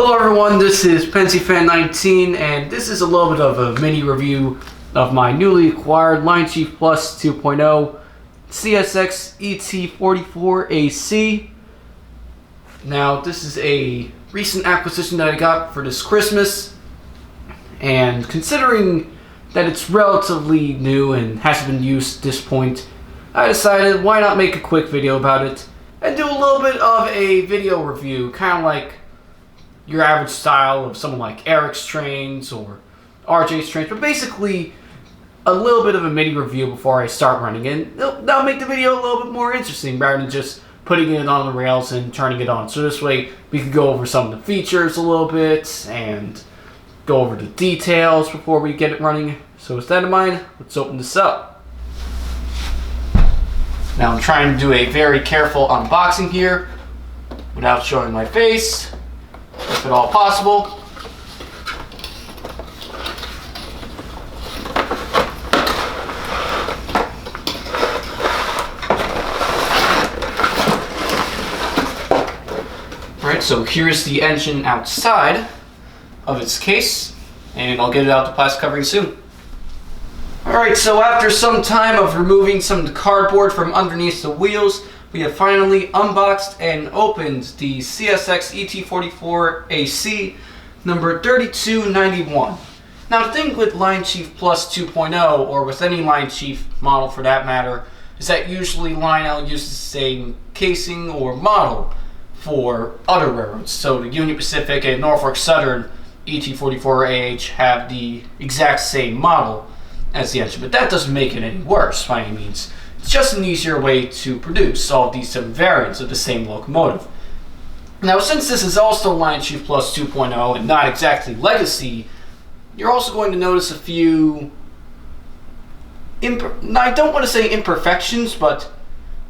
Hello everyone, this is PensyFan19 and this is a little bit of a mini review of my newly acquired Lionchief Plus 2.0 CSX ET44AC. Now this is a recent acquisition that I got for this Christmas, and considering that it's relatively new and hasn't been used at this point, I decided why not make a quick video about it and do a little bit of a video review, kind of like your average style of someone like Eric's trains or RJ's trains, but basically a little bit of a mini review before I start running it. That'll make the video a little bit more interesting rather than just putting it on the rails and turning it on. So this way we could go over some of the features a little bit and go over the details before we get it running. So with that in mind, let's open this up. Now I'm trying to do a very careful unboxing here without showing my face, if at all possible. Alright, so here's the engine outside of its case, and I'll get it out the plastic covering soon. Alright, so after some time of removing some of the cardboard from underneath the wheels, we have finally unboxed and opened the CSX ET44AC number 3291. Now the thing with Lionchief Plus 2.0, or with any Lionchief model for that matter, is that usually Lionel uses the same casing or model for other railroads. So the Union Pacific and Norfolk Southern ET44AH have the exact same model as the engine, but that doesn't make it any worse by any means. It's just an easier way to produce all of these different variants of the same locomotive. Now, since this is also Lionchief Plus 2.0 and not exactly Legacy, you're also going to notice a few, I don't want to say imperfections, but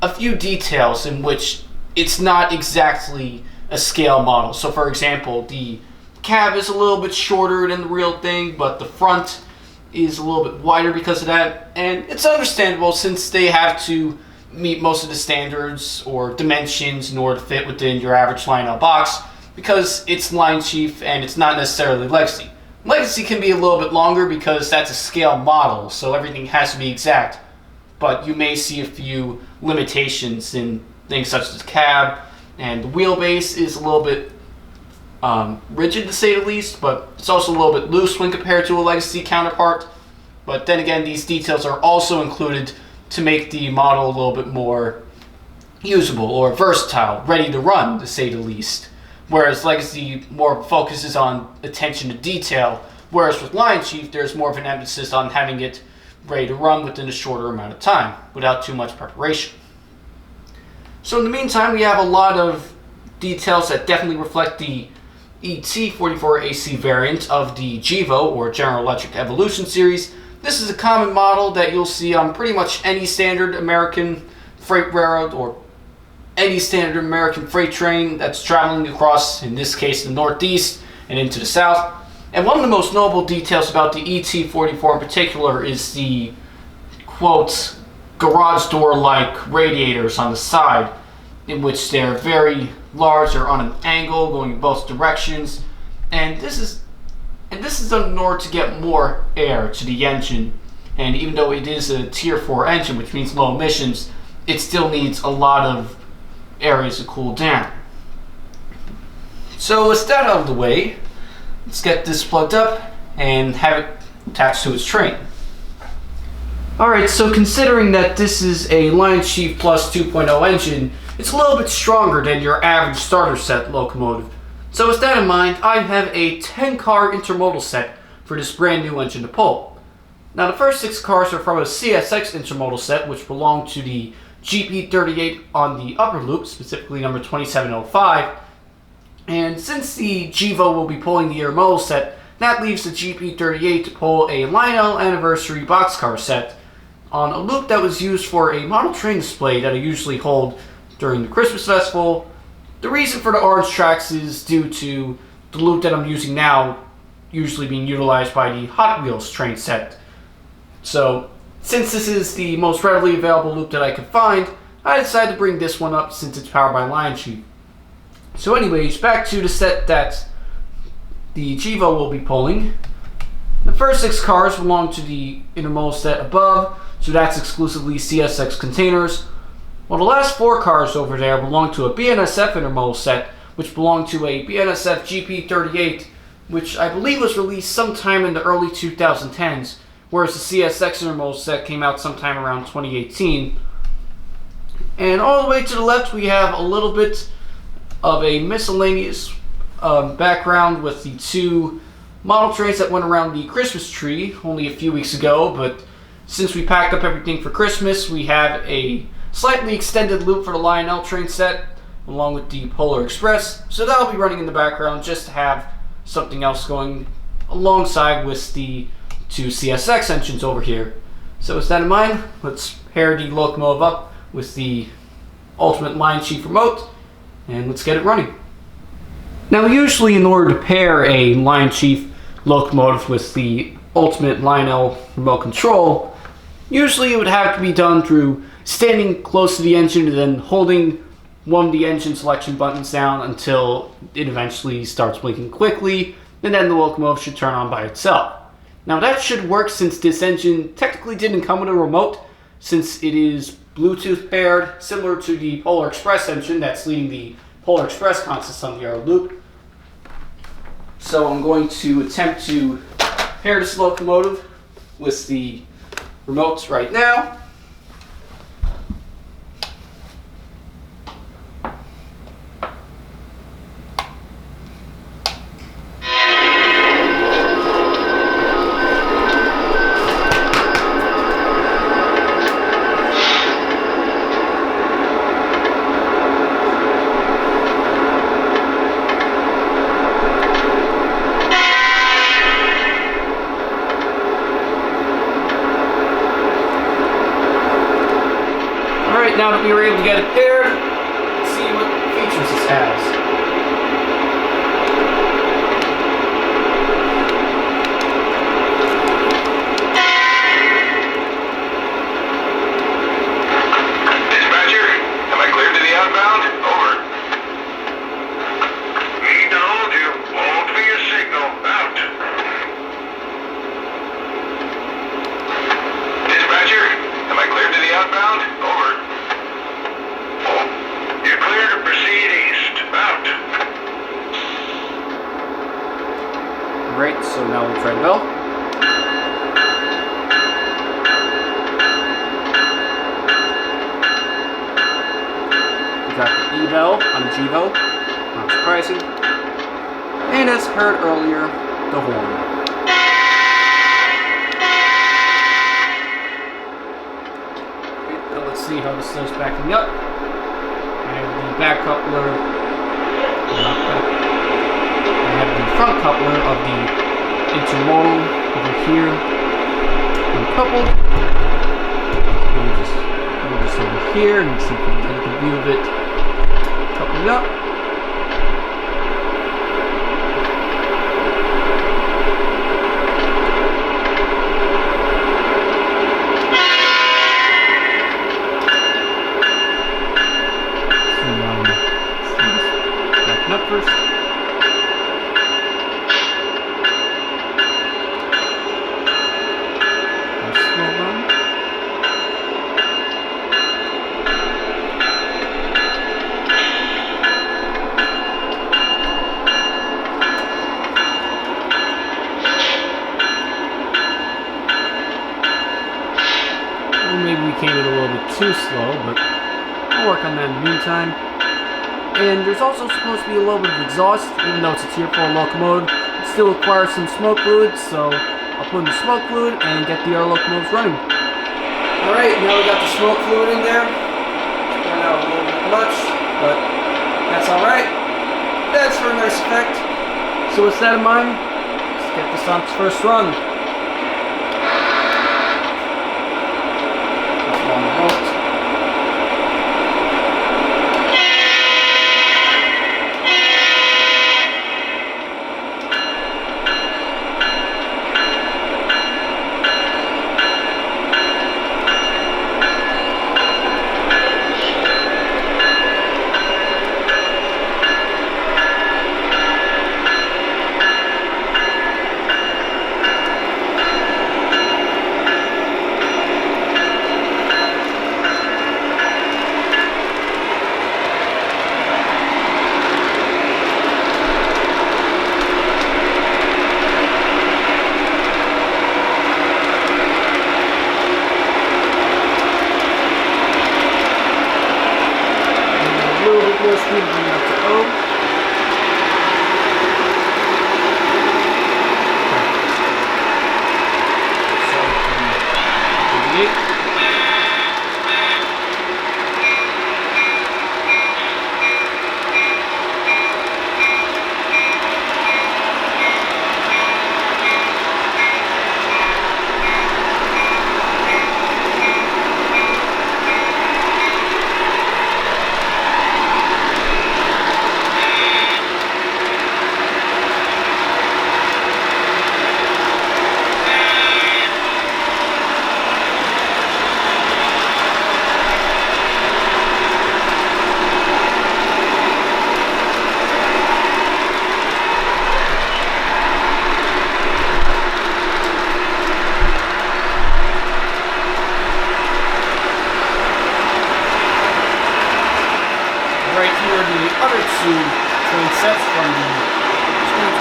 a few details in which it's not exactly a scale model. So for example, the cab is a little bit shorter than the real thing, but the front is a little bit wider because of that, and it's understandable since they have to meet most of the standards or dimensions in order to fit within your average Lionel box, because it's Lionchief and it's not necessarily Legacy. Legacy can be a little bit longer because that's a scale model, so everything has to be exact, but you may see a few limitations in things such as cab, and the wheelbase is a little bit rigid to say the least, but it's also a little bit loose when compared to a Legacy counterpart. But then again, these details are also included to make the model a little bit more usable or versatile, ready to run to say the least. Whereas Legacy more focuses on attention to detail, whereas with Lionchief there's more of an emphasis on having it ready to run within a shorter amount of time without too much preparation. So in the meantime, we have a lot of details that definitely reflect the ET44AC variant of the GEVO, or General Electric Evolution series. This is a common model that you'll see on pretty much any standard American freight railroad or any standard American freight train that's traveling across, in this case, the Northeast and into the South. And one of the most notable details about the ET44 in particular is the, quote, garage door-like radiators on the side, in which they're very large, they're on an angle going in both directions, and this is done in order to get more air to the engine. And even though it is a tier 4 engine, which means low emissions, it still needs a lot of areas to cool down. So with that out of the way, let's get this plugged up and have it attached to its train. Alright, so considering that this is a Lionchief Plus 2.0 engine, it's a little bit stronger than your average starter set locomotive. So with that in mind, I have a 10-car intermodal set for this brand new engine to pull. Now the first 6 cars are from a CSX intermodal set, which belong to the GP38 on the upper loop, specifically number 2705. And since the GEVO will be pulling the intermodal set, that leaves the GP38 to pull a Lionel Anniversary boxcar set on a loop that was used for a model train display that I usually hold during the Christmas festival. The reason for the orange tracks is due to the loop that I'm using now usually being utilized by the Hot Wheels train set. So since this is the most readily available loop that I could find, I decided to bring this one up since it's powered by Lionchief. So anyways, back to the set that the GEVO will be pulling. The first 6 cars belong to the intermodal set above, so that's exclusively CSX containers. While the last 4 cars over there belong to a BNSF intermodal set, which belonged to a BNSF GP38, which I believe was released sometime in the early 2010s, whereas the CSX intermodal set came out sometime around 2018. And all the way to the left, we have a little bit of a miscellaneous background with the 2 model trains that went around the Christmas tree only a few weeks ago, but since we packed up everything for Christmas, we have a slightly extended loop for the Lionel train set, along with the Polar Express, so that'll be running in the background just to have something else going alongside with the 2 CSX engines over here. So with that in mind, let's pair the locomotive up with the Ultimate Lionchief remote, and let's get it running. Now usually in order to pair a Lionchief locomotive with the Ultimate Lionel remote control, usually it would have to be done through standing close to the engine and then holding one of the engine selection buttons down until it eventually starts blinking quickly, and then the locomotive should turn on by itself. Now that should work since this engine technically didn't come with a remote, since it is Bluetooth paired, similar to the Polar Express engine that's leading the Polar Express consist on the arrow loop. So I'm going to attempt to pair this locomotive with the remotes right now. Now that we were able to get it paired, let's see what features this has. Dispatcher, am I cleared to the outbound? Over. Need to hold you. Hold for your signal. Out. Dispatcher, am I cleared to the outbound? Over. You're clear to proceed east. Out. Great, so now we'll try the bell. We got the E-bell on the GEVO, not surprising. And as heard earlier, the horn. Let's see how this does backing up. I have the back coupler, not back. I have the front coupler of the intermodal over here, uncoupled. We'll just move this over here and see if we can get a good view of it coupling up. Up first. Slow run. Well, maybe we came in a little bit too slow, but I'll work on that in the meantime. And there's also supposed to be a little bit of exhaust, even though it's a Tier 4 locomotive. It still requires some smoke fluid, so I'll put in the smoke fluid and get the other locomotives running. Alright, now we got the smoke fluid in there. It's pouring out a little bit much, but that's alright. That's for a nice effect. So with that in mind, let's get this on its first run. That's one remote.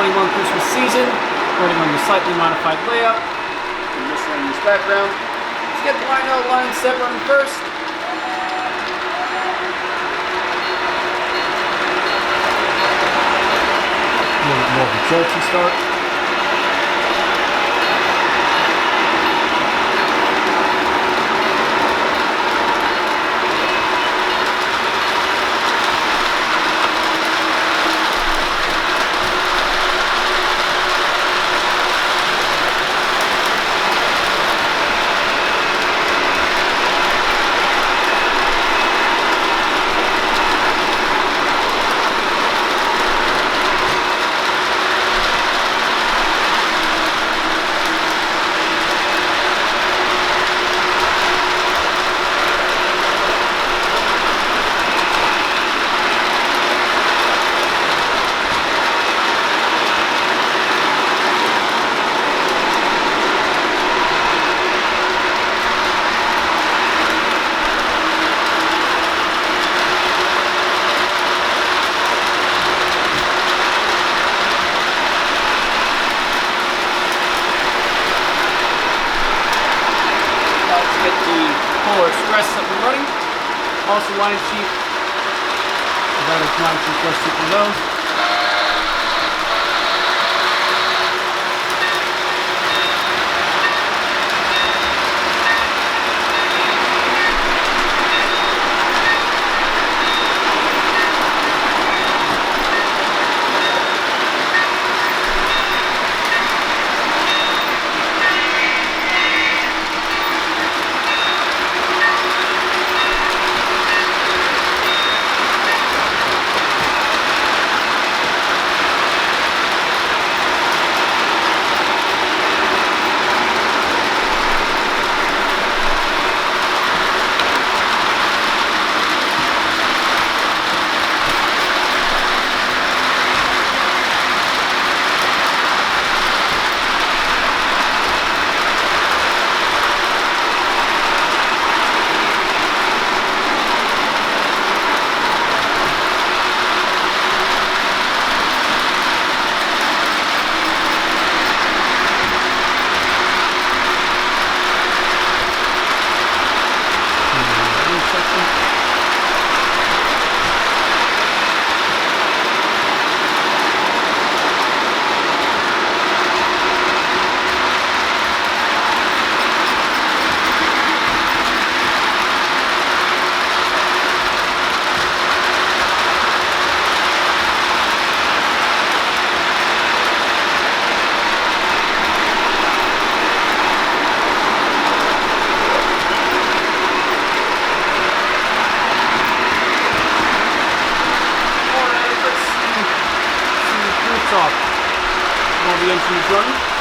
2021 Christmas season, running on the slightly modified layout. And this in this background. Let's get the Lionel line set running first. A little bit more of a jolty start. Express up and running. Also Lionchief. That is Lionchief Plus 2.0. While the engine is running.